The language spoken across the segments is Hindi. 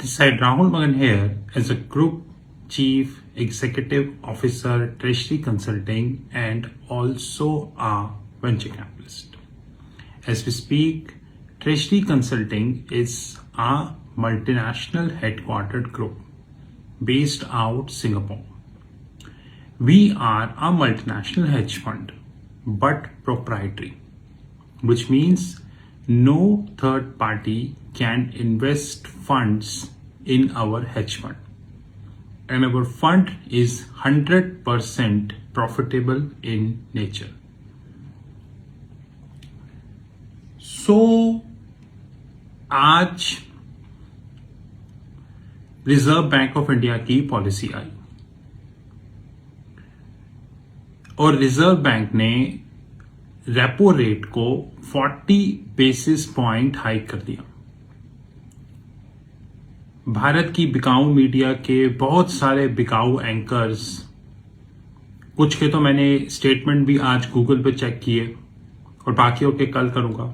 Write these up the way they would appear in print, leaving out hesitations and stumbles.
This side Rahul Magan here as a Group Chief Executive Officer, Treasury Consulting, and also a venture capitalist. As we speak, Treasury Consulting is a multinational headquartered group based out Singapore. We are a multinational hedge fund, but proprietary, which means no third party can invest funds in our hedge fund. And our fund is 100% profitable in nature. So, आज रिजर्व बैंक ऑफ इंडिया की पॉलिसी आई और रिजर्व बैंक ने रेपो रेट को 40 बेसिस पॉइंट हाइक कर दिया। भारत की बिकाऊ मीडिया के बहुत सारे बिकाऊ एंकर्स, कुछ के तो मैंने स्टेटमेंट भी आज गूगल पे चेक किए और बाकियों के कल करूंगा,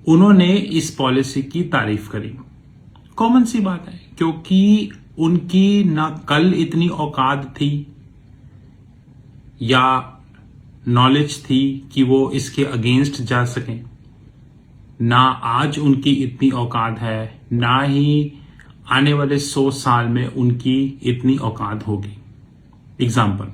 उन्होंने इस पॉलिसी की तारीफ करी। कॉमन सी बात है, क्योंकि उनकी ना कल इतनी औकात थी या नॉलेज थी कि वो इसके अगेंस्ट जा सकें, ना आज उनकी इतनी औकात है, ना ही आने वाले 100 साल में उनकी इतनी औकात होगी। एग्जाम्पल,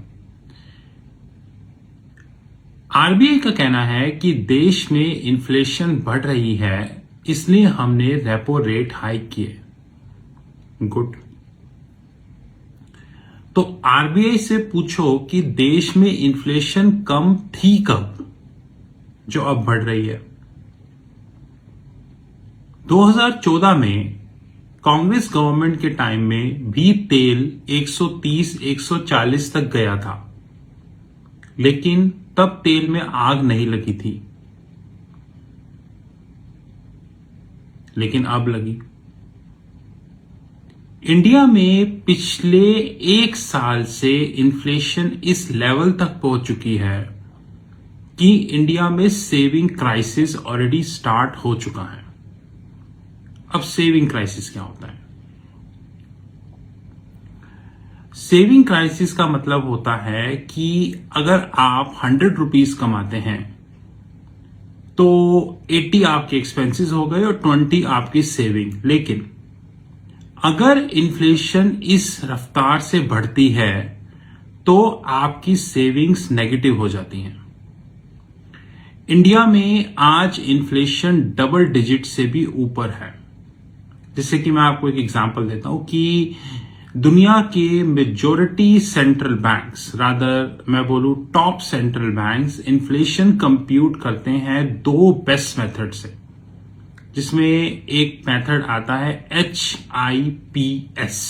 आरबीआई का कहना है कि देश में इन्फ्लेशन बढ़ रही है, इसलिए हमने रेपो रेट हाइक किए। गुड। तो आरबीआई से पूछो कि देश में इन्फ्लेशन कम थी कब, जो अब बढ़ रही है। 2014 में कांग्रेस गवर्नमेंट के टाइम में भी तेल 130-140 तक गया था, लेकिन तब तेल में आग नहीं लगी थी, लेकिन अब लगी। इंडिया में पिछले 1 साल से इन्फ्लेशन इस लेवल तक पहुंच चुकी है कि इंडिया में सेविंग क्राइसिस ऑलरेडी स्टार्ट हो चुका है। अब सेविंग क्राइसिस क्या होता है? सेविंग क्राइसिस का मतलब होता है कि अगर आप 100 रुपीज कमाते हैं तो 80 आपके एक्सपेंसेस हो गए और 20 आपकी सेविंग। लेकिन अगर इन्फ्लेशन इस रफ्तार से बढ़ती है तो आपकी सेविंग्स नेगेटिव हो जाती हैं। इंडिया में आज इन्फ्लेशन डबल डिजिट से भी ऊपर है। जैसे कि मैं आपको एक एग्जांपल देता हूं कि दुनिया के मेजॉरिटी सेंट्रल बैंक्स, रादर मैं बोलूं top central banks, inflation compute करते हैं 2 बेस्ट मेथड से, जिसमें एक मेथड आता है HIPS।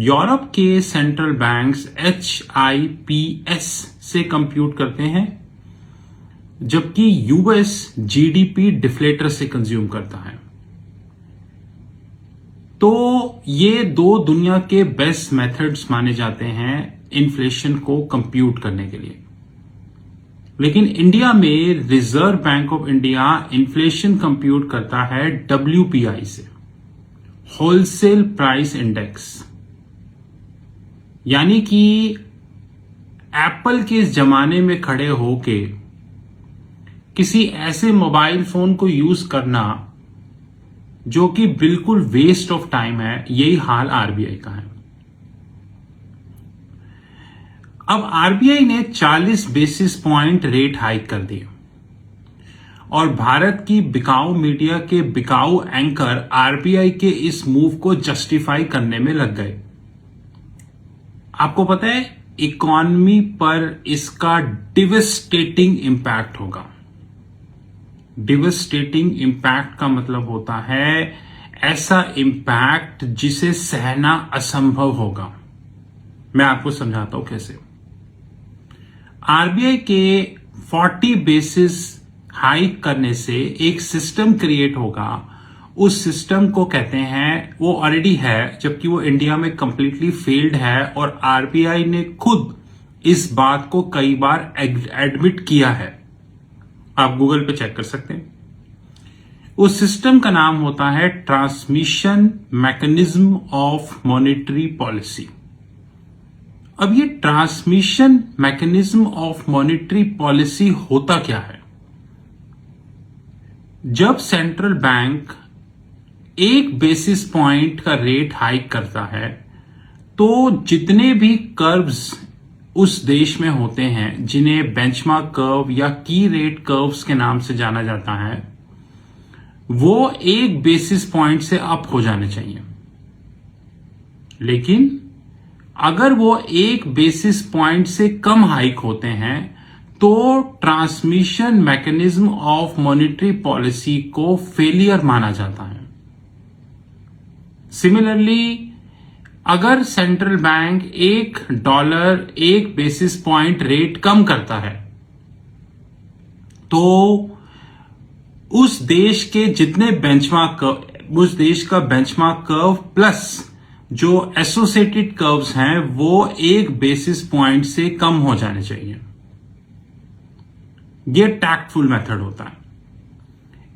यूरोप के सेंट्रल बैंक्स HIPS से कंप्यूट करते हैं, जबकि यूएस जीडीपी डिफ्लेटर से कंज्यूम करता है। तो ये 2 दुनिया के बेस्ट मेथड्स माने जाते हैं इन्फ्लेशन को कंप्यूट करने के लिए। लेकिन इंडिया में reserve bank of India inflation compute करता है WPI से, होलसेल प्राइस इंडेक्स। यानी कि एप्पल के इस जमाने में खड़े होके किसी ऐसे मोबाइल फोन को यूज करना जो कि बिल्कुल वेस्ट ऑफ टाइम है, यही हाल आरबीआई का है। अब आरबीआई ने 40 बेसिस पॉइंट रेट हाइक कर दिए और भारत की बिकाऊ मीडिया के बिकाऊ एंकर आरबीआई के इस मूव को जस्टिफाई करने में लग गए। आपको पता है इकोनॉमी पर इसका डिवास्टेटिंग इंपैक्ट होगा। डिवास्टेटिंग इंपैक्ट का मतलब होता है ऐसा इंपैक्ट जिसे सहना असंभव होगा। मैं आपको समझाता हूं कैसे। आरबीआई के 40 बेसिस हाइक करने से एक सिस्टम क्रिएट होगा। उस सिस्टम को कहते हैं, वो ऑलरेडी है, जबकि वो इंडिया में कंप्लीटली फेल्ड है और आरबीआई ने खुद इस बात को कई बार एडमिट किया है। आप गूगल पे चेक कर सकते हैं। उस सिस्टम का नाम होता है transmission mechanism of monetary policy. अब ये transmission mechanism of monetary policy होता क्या है? जब सेंट्रल बैंक 1 बेसिस पॉइंट का रेट हाइक करता है तो जितने भी कर्व्स उस देश में होते हैं, जिन्हें बेंचमार्क कर्व या की रेट कर्व्स के नाम से जाना जाता है, वो 1 बेसिस पॉइंट से अप हो जाने चाहिए। लेकिन अगर वो 1 बेसिस पॉइंट से कम हाइक होते हैं तो transmission mechanism of monetary policy को फेलियर माना जाता है। सिमिलरली, अगर central bank $1 1 basis point rate कम करता है तो उस देश के जितने उस देश का बेंचमार्क कर्व प्लस जो एसोसिएटेड कर्व्स हैं वो 1 बेसिस पॉइंट से कम हो जाने चाहिए। यह टैक्टफुल मेथड होता है।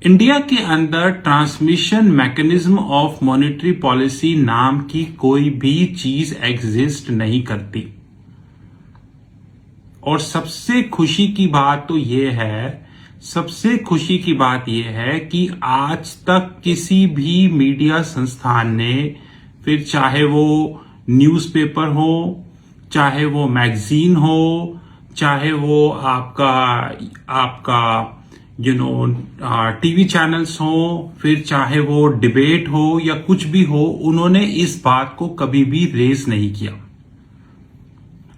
इंडिया के अंदर transmission mechanism of monetary policy नाम की कोई भी चीज एग्जिस्ट नहीं करती। और सबसे खुशी की बात यह है कि आज तक किसी भी मीडिया संस्थान ने, फिर चाहे वो न्यूज़पेपर हो, चाहे वो मैगजीन हो, चाहे वो आपका टीवी चैनल्स हो, फिर चाहे वो डिबेट हो या कुछ भी हो, उन्होंने इस बात को कभी भी रेज नहीं किया।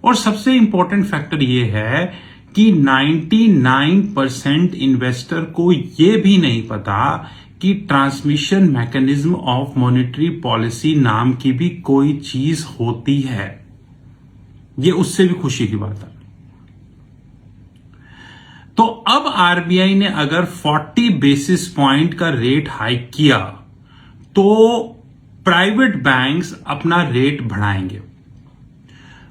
और सबसे इंपॉर्टेंट फैक्टर ये है कि 99% इन्वेस्टर को ये भी नहीं पता कि transmission mechanism of monetary policy नाम की भी कोई चीज होती है। ये उससे भी खुशी की बात है। तो अब आरबीआई ने अगर 40 बेसिस पॉइंट का रेट हाइक किया तो प्राइवेट बैंक्स अपना रेट बढ़ाएंगे।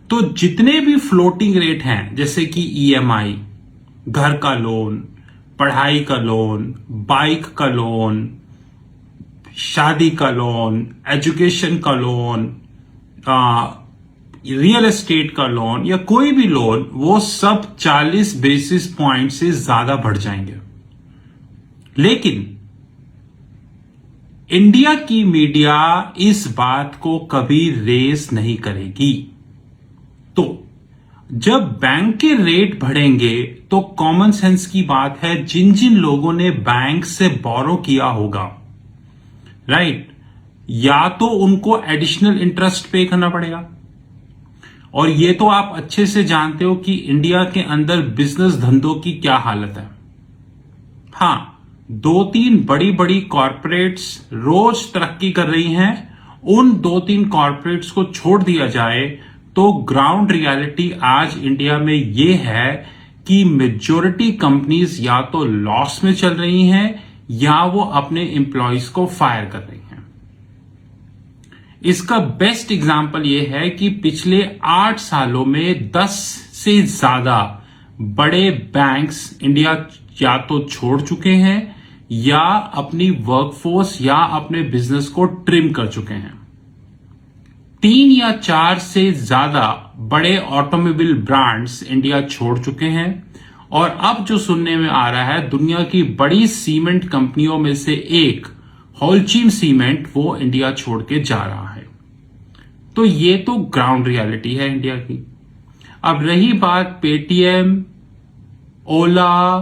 तो जितने भी फ्लोटिंग रेट हैं, जैसे कि ईएमआई, घर का लोन, पढ़ाई का लोन, बाइक का लोन, शादी का लोन, एजुकेशन का लोन, रियल एस्टेट का लोन या कोई भी लोन, वो सब 40 बेसिस पॉइंट से ज्यादा बढ़ जाएंगे। लेकिन इंडिया की मीडिया इस बात को कभी रेस नहीं करेगी। तो जब बैंक के रेट बढ़ेंगे तो कॉमन सेंस की बात है, जिन जिन लोगों ने बैंक से बोरो किया होगा, राइट, या तो उनको एडिशनल इंटरेस्ट पे करना पड़ेगा। और ये तो आप अच्छे से जानते हो कि इंडिया के अंदर बिजनेस धंधों की क्या हालत है। हां, 2-3 बड़ी बड़ी कॉरपोरेट्स रोज तरक्की कर रही हैं। उन 2-3 कॉरपोरेट्स को छोड़ दिया जाए तो ग्राउंड रियलिटी आज इंडिया में ये है कि मेजॉरिटी कंपनीज या तो लॉस में चल रही हैं या वो अपने एम्प्लॉयज को फायर कर रही हैं। इसका बेस्ट एग्जांपल यह है कि पिछले 8 सालों में 10 से ज्यादा बड़े बैंक्स इंडिया या तो छोड़ चुके हैं या अपनी वर्कफोर्स या अपने बिजनेस को ट्रिम कर चुके हैं। 3 या 4 से ज्यादा बड़े ऑटोमोबाइल ब्रांड्स इंडिया छोड़ चुके हैं। और अब जो सुनने में आ रहा है, दुनिया की बड़ी सीमेंट कंपनियों में से एक होलचीम सीमेंट, वो इंडिया छोड़ के जा रहा है। तो ये तो ग्राउंड रियलिटी है इंडिया की। अब रही बात पेटीएम, ओला,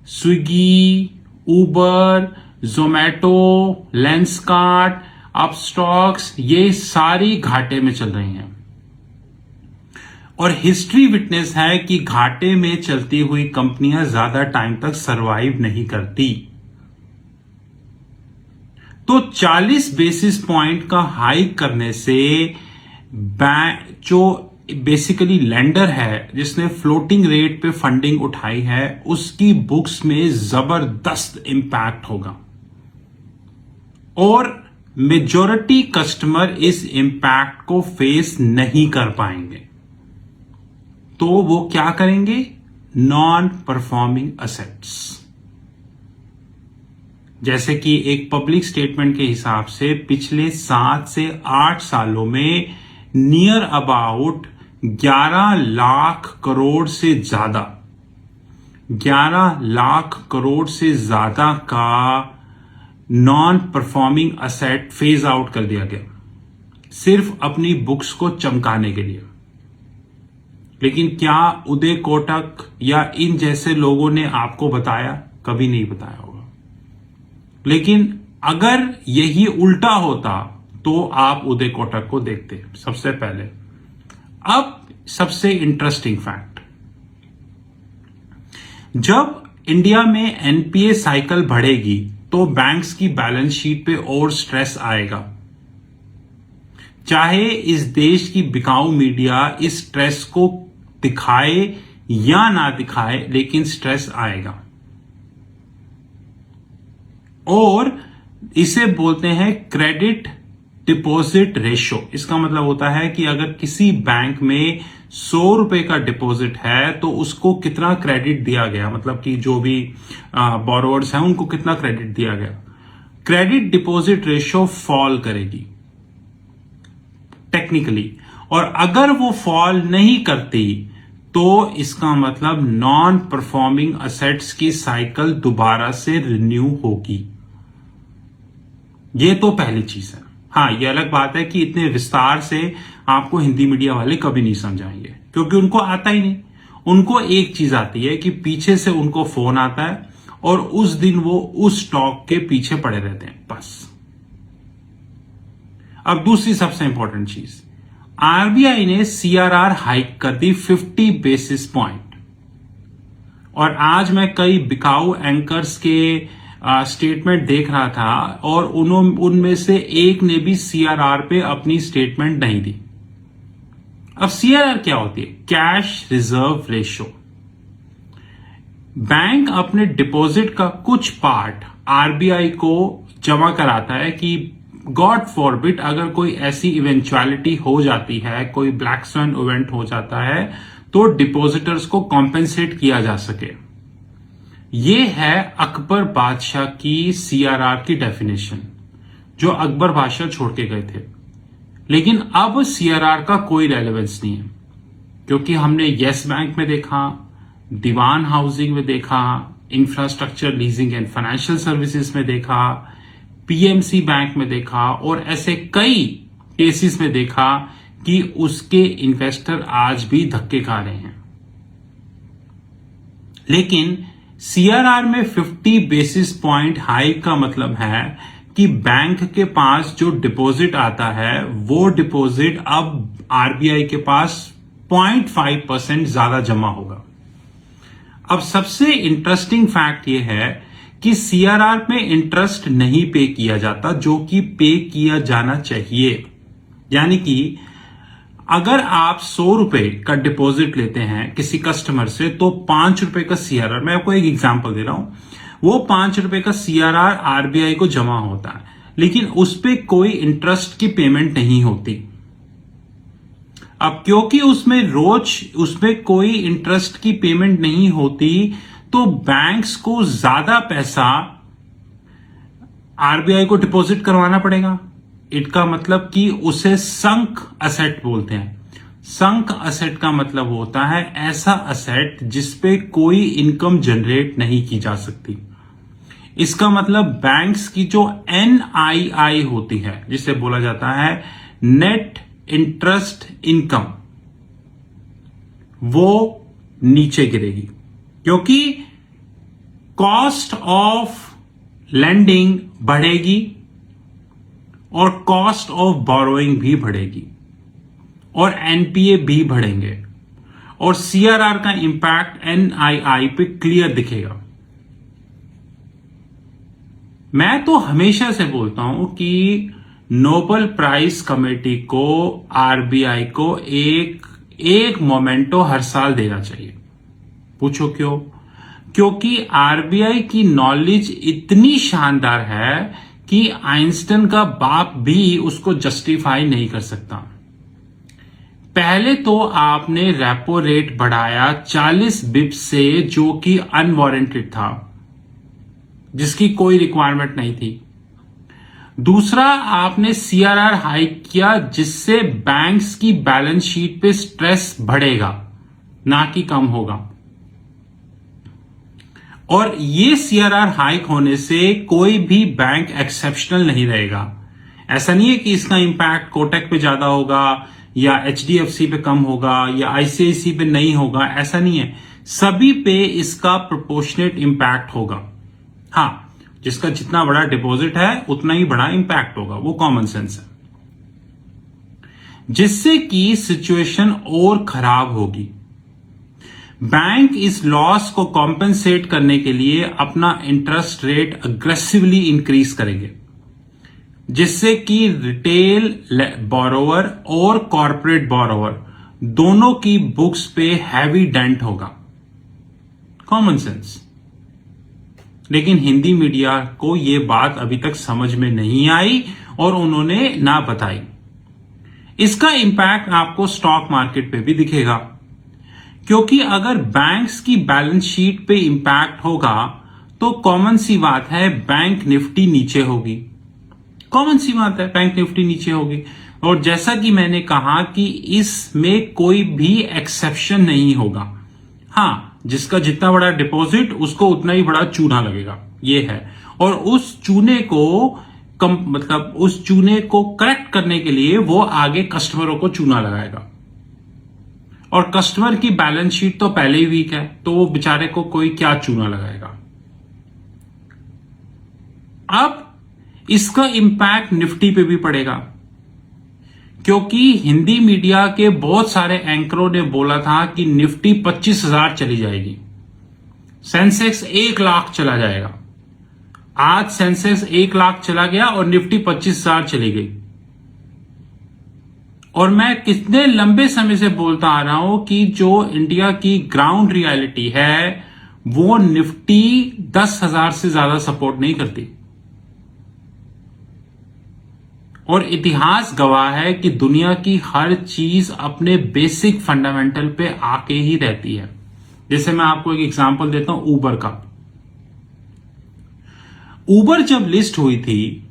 स्विगी, उबर, जोमैटो, लेंसकार्ट, अपस्टॉक्स, ये सारी घाटे में चल रही हैं। और हिस्ट्री विटनेस है कि घाटे में चलती हुई कंपनियां ज्यादा टाइम तक सरवाइव नहीं करती। तो 40 बेसिस पॉइंट का हाइक करने से बैंक, जो बेसिकली लेंडर है जिसने फ्लोटिंग रेट पे फंडिंग उठाई है, उसकी बुक्स में जबरदस्त इंपैक्ट होगा और मेजॉरिटी कस्टमर इस इंपैक्ट को फेस नहीं कर पाएंगे। तो वो क्या करेंगे? नॉन परफॉर्मिंग असेट्स, जैसे कि एक पब्लिक स्टेटमेंट के हिसाब से पिछले 7 से 8 सालों में नियर अबाउट 11 लाख करोड़ से ज्यादा 11 लाख करोड़ से ज्यादा का non performing asset phase out कर दिया गया, सिर्फ अपनी बुक्स को चमकाने के लिए। लेकिन क्या उदय कोटक या इन जैसे लोगों ने आपको बताया? कभी नहीं बताया होगा। लेकिन अगर यही उल्टा होता तो आप उदय कोटक को देखते सबसे पहले। अब सबसे इंटरेस्टिंग फैक्ट, जब इंडिया में एनपीए साइकिल बढ़ेगी तो बैंक्स की बैलेंस शीट पे और स्ट्रेस आएगा। चाहे इस देश की बिकाऊ मीडिया इस स्ट्रेस को दिखाए या ना दिखाए, लेकिन स्ट्रेस आएगा। और इसे बोलते हैं क्रेडिट डिपॉजिट रेशो। इसका मतलब होता है कि अगर किसी बैंक में 100 रुपए का डिपॉजिट है तो उसको कितना क्रेडिट दिया गया, मतलब कि जो भी बोरोवर्स हैं उनको कितना क्रेडिट दिया गया। क्रेडिट डिपॉजिट रेशो फॉल करेगी टेक्निकली, और अगर वो फॉल नहीं करती तो इसका मतलब नॉन परफॉर्मिंग असेट्स की साइकिल दोबारा से रिन्यू होगी। ये तो पहली चीज है। हाँ, ये अलग बात है कि इतने विस्तार से आपको हिंदी मीडिया वाले कभी नहीं समझाएंगे, क्योंकि उनको आता ही नहीं। उनको एक चीज आती है कि पीछे से उनको फोन आता है और उस दिन वो उस स्टॉक के पीछे पड़े रहते हैं, बस। अब दूसरी सबसे इंपॉर्टेंट चीज, आरबीआई ने सीआरआर हाइक कर दी 50 बेसिस पॉइंट। और आज मैं कई बिकाऊ एंकर्स के स्टेटमेंट देख रहा था और उनमें से एक ने भी सीआरआर पे अपनी स्टेटमेंट नहीं दी। अब सीआरआर क्या होती है? Cash reserve ratio. बैंक अपने डिपॉजिट का कुछ पार्ट आरबीआई को जमा कराता है कि गॉड फॉरबिड अगर कोई ऐसी इवेंचुअलिटी हो जाती है, कोई ब्लैक स्वैन इवेंट हो जाता है, तो डिपॉजिटर्स को कॉम्पेंसेट किया जा सके। ये है अकबर बादशाह की सीआरआर की डेफिनेशन, जो अकबर बादशाह छोड़ के गए थे। लेकिन अब सीआरआर का कोई रेलेवेंस नहीं है, क्योंकि हमने येस बैंक में देखा, दीवान हाउसिंग में देखा, infrastructure leasing and financial services में देखा, पीएमसी बैंक में देखा, और ऐसे कई केसेस में देखा कि उसके इन्वेस्टर आज भी धक्के खा रहे हैं। लेकिन सीआरआर में 50 बेसिस पॉइंट हाइक का मतलब है कि बैंक के पास जो डिपॉजिट आता है वो डिपॉजिट अब आरबीआई के पास 0.5% ज्यादा जमा होगा। अब सबसे इंटरेस्टिंग फैक्ट ये है कि सीआरआर में इंटरेस्ट नहीं पे किया जाता, जो कि पे किया जाना चाहिए। यानी कि अगर आप 100 रुपए का डिपॉजिट लेते हैं किसी कस्टमर से, तो 5 रुपए का सीआरआर, मैं आपको एक एग्जांपल दे रहा हूं, वो 5 रुपए का सीआरआर आरबीआई को जमा होता है, लेकिन उस पे कोई इंटरेस्ट की पेमेंट नहीं होती। अब क्योंकि उसमें कोई इंटरेस्ट की पेमेंट नहीं होती, तो बैंक्स को ज्यादा पैसा आरबीआई को डिपॉजिट करवाना पड़ेगा। इसका मतलब कि उसे संक असेट बोलते हैं। संक असेट का मतलब होता है ऐसा असेट जिसपे कोई इनकम जनरेट नहीं की जा सकती। इसका मतलब बैंक्स की जो एनआईआई होती है, जिसे बोला जाता है नेट इंटरेस्ट इनकम, वो नीचे गिरेगी, क्योंकि कॉस्ट ऑफ लेंडिंग बढ़ेगी और कॉस्ट ऑफ बोरोइंग भी बढ़ेगी और एनपीए भी बढ़ेंगे, और सीआरआर का इंपैक्ट एनआईआई पे क्लियर दिखेगा। मैं तो हमेशा से बोलता हूं कि नोबेल प्राइज कमेटी को आरबीआई को एक मोमेंटो हर साल देना चाहिए। पूछो क्यों? क्योंकि आरबीआई की नॉलेज इतनी शानदार है कि आइंस्टाइन का बाप भी उसको जस्टिफाई नहीं कर सकता। पहले तो आपने रेपो रेट बढ़ाया 40 बिप्स से, जो कि अनवारंटेड था। जिसकी कोई रिक्वायरमेंट नहीं थी। दूसरा, आपने सीआरआर हाइक किया जिससे बैंक्स की बैलेंस शीट पे स्ट्रेस बढ़ेगा, ना कि कम होगा। और ये सीआरआर हाइक होने से कोई भी बैंक एक्सेप्शनल नहीं रहेगा। ऐसा नहीं है कि इसका इंपैक्ट कोटक पे ज्यादा होगा या एचडीएफसी पे कम होगा या आईसीआईसी पे नहीं होगा, ऐसा नहीं है। सभी पे इसका प्रोपोर्शनेट इंपैक्ट होगा। हाँ, जिसका जितना बड़ा डिपॉजिट है उतना ही बड़ा इंपैक्ट होगा, वो कॉमन सेंस है। जिससे कि सिचुएशन और खराब होगी। बैंक इस लॉस को कॉम्पेंसेट करने के लिए अपना इंटरेस्ट रेट अग्रेसिवली इंक्रीज करेंगे, जिससे कि रिटेल बोरोवर और कॉर्पोरेट बोरोवर दोनों की बुक्स पे हैवी डेंट होगा। Common sense. लेकिन हिंदी मीडिया को यह बात अभी तक समझ में नहीं आई और उन्होंने ना बताई। इसका इंपैक्ट आपको स्टॉक मार्केट पे भी दिखेगा, क्योंकि अगर बैंक्स की बैलेंस शीट पे इंपैक्ट होगा तो कॉमन सी बात है बैंक निफ्टी नीचे होगी। कॉमन सी बात है, बैंक निफ्टी नीचे होगी। और जैसा कि मैंने कहा कि इसमें कोई भी एक्सेप्शन नहीं होगा। हाँ, जिसका जितना बड़ा डिपॉजिट उसको उतना ही बड़ा चूना लगेगा, ये है। और उस चूने को उस चूने को करेक्ट करने के लिए वो आगे कस्टमरों को चूना लगाएगा। और कस्टमर की बैलेंस शीट तो पहले ही वीक है, तो वो बेचारे को कोई क्या चूना लगाएगा। अब इसका इंपैक्ट निफ्टी पे भी पड़ेगा, क्योंकि हिंदी मीडिया के बहुत सारे एंकरों ने बोला था कि निफ्टी 25,000 चली जाएगी, सेंसेक्स 1 लाख चला जाएगा। आज सेंसेक्स 1 लाख चला गया और निफ्टी 25,000 चली गई। और मैं कितने लंबे समय से बोलता आ रहा हूं कि जो इंडिया की ग्राउंड रियलिटी है वो निफ्टी 10,000 से ज्यादा सपोर्ट नहीं करती। और इतिहास गवाह है कि दुनिया की हर चीज अपने बेसिक फंडामेंटल पे आके ही रहती है। जैसे मैं आपको एक एग्जांपल देता हूं ऊबर का। ऊबर जब लिस्ट हुई थी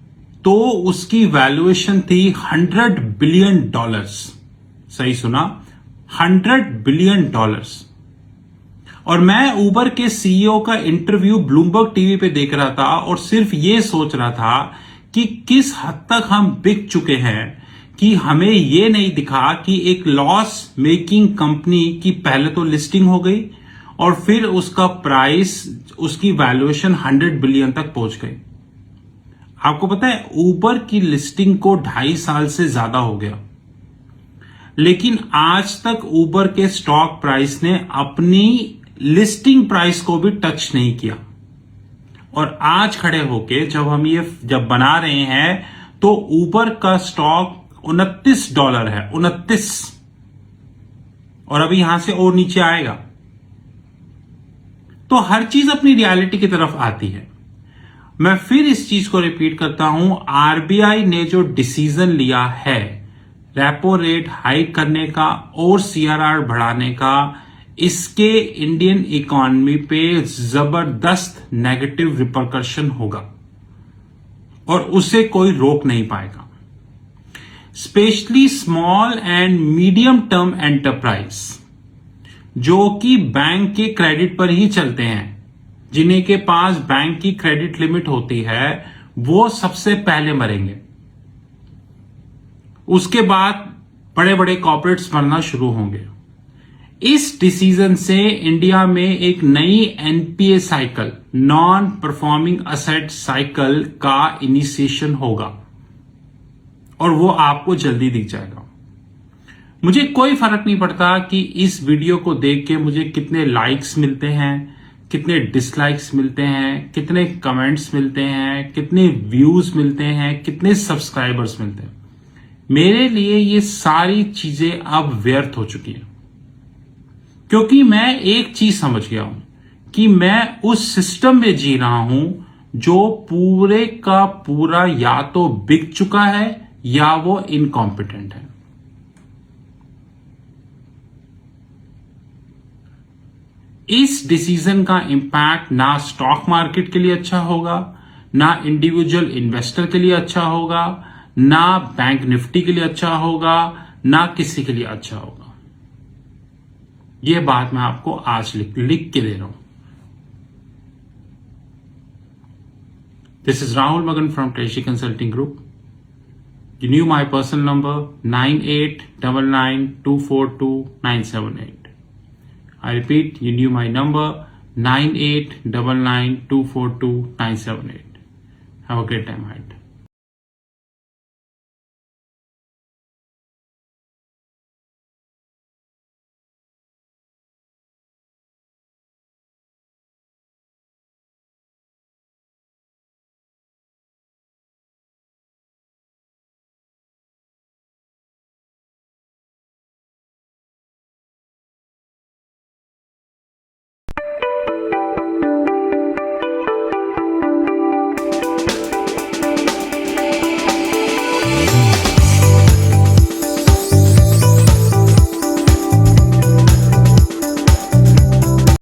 तो उसकी वैल्यूएशन थी $100 बिलियन। सही सुना, $100 बिलियन। और मैं ऊबर के सीईओ का इंटरव्यू ब्लूमबर्ग टीवी पे देख रहा था और सिर्फ ये सोच रहा था कि किस हद तक हम बिक चुके हैं कि हमें यह नहीं दिखा कि एक लॉस मेकिंग कंपनी की पहले तो लिस्टिंग हो गई और फिर उसका प्राइस, उसकी वैल्यूएशन 100 बिलियन तक पहुंच गई। आपको पता है ऊबर की लिस्टिंग को 2.5 साल से ज्यादा हो गया, लेकिन आज तक ऊबर के स्टॉक प्राइस ने अपनी लिस्टिंग प्राइस को भी टच नहीं किया। और आज खड़े होके जब बना रहे हैं तो ऊबर का स्टॉक $29 है, 29। और अभी यहां से और नीचे आएगा। तो हर चीज अपनी रियलिटी की तरफ आती है। मैं फिर इस चीज को रिपीट करता हूं, आरबीआई ने जो डिसीजन लिया है रेपो रेट हाइक करने का और सीआरआर बढ़ाने का, इसके इंडियन इकोनॉमी पे जबरदस्त नेगेटिव रिपरकशन होगा और उसे कोई रोक नहीं पाएगा। Specially small and medium term enterprise जो कि बैंक के क्रेडिट पर ही चलते हैं, जिन्हें के पास बैंक की क्रेडिट लिमिट होती है, वो सबसे पहले मरेंगे। उसके बाद बड़े बड़े कॉर्पोरेट्स मरना शुरू होंगे। इस डिसीजन से इंडिया में एक नई NPA cycle, non performing asset cycle का इनिशिएशन होगा और वो आपको जल्दी दिख जाएगा। मुझे कोई फर्क नहीं पड़ता कि इस वीडियो को देख के मुझे कितने लाइक्स मिलते हैं, कितने डिसलाइक्स मिलते हैं, कितने कमेंट्स मिलते हैं, कितने व्यूज मिलते हैं, कितने सब्सक्राइबर्स मिलते हैं। मेरे लिए ये सारी चीजें अब व्यर्थ हो चुकी हैं, क्योंकि मैं एक चीज समझ गया हूं कि मैं उस सिस्टम में जी रहा हूं जो पूरे का पूरा या तो बिक चुका है या वो इनकॉम्पिटेंट है। इस डिसीजन का इंपैक्ट ना स्टॉक मार्केट के लिए अच्छा होगा, ना इंडिविजुअल इन्वेस्टर के लिए अच्छा होगा, ना बैंक निफ्टी के लिए अच्छा होगा, ना किसी के लिए अच्छा होगा। यह बात मैं आपको आज लिख के दे रहा हूं। This is Rahul Magan from Tracy consulting group. You knew my personal number 9899242978. I repeat, you knew my number 9899242978. Have a great time ahead.